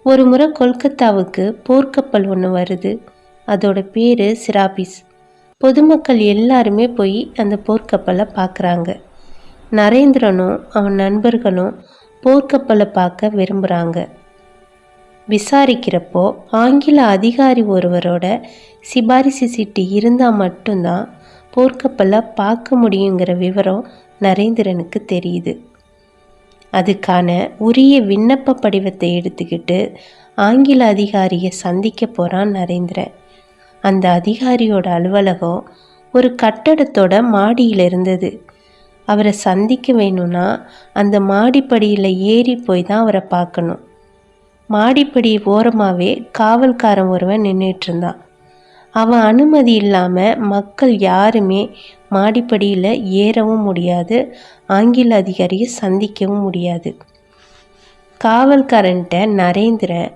ஒரு முறை கொல்கத்தாவுக்கு போர்க்கப்பல் ஒன்று வருது. அதோட பேர் சிராபிஸ். பொதுமக்கள் எல்லாருமே போய் அந்த போர்க்கப்பலை பார்க்குறாங்க. நரேந்திரனும் அவன் நண்பர்களும் போர்க்கப்பலை பார்க்க விரும்புகிறாங்க. விசாரிக்கிறப்போ ஆங்கில அதிகாரி ஒருவரோட சிபாரிசு சீட்டு இருந்தால் மட்டும்தான் போர்க்கப்பலை பார்க்க முடியுங்கிற விவரம் நரேந்திரனுக்கு தெரியுது. அதுக்கான உரிய விண்ணப்ப படிவத்தை எடுத்துக்கிட்டு ஆங்கில அதிகாரியை சந்திக்க போகிறான் நரேந்திரன். அந்த அதிகாரியோட அலுவலகம் ஒரு கட்டடத்தோட மாடியில் இருந்தது. அவரை சந்திக்க வேணும்னா அந்த மாடிப்படியில் ஏறி போய் தான் அவரை பார்க்கணும். மாடிப்படி ஓரமாகவே காவல்காரன் ஒருவன் நின்றுட்டு இருந்தான். அவன் அனுமதி இல்லாமல் மக்கள் யாருமே மாடிப்படியில் ஏறவும் முடியாது, ஆங்கில அதிகாரியை சந்திக்கவும் முடியாது. காவல்காரன்ட்ட நரேந்திரன்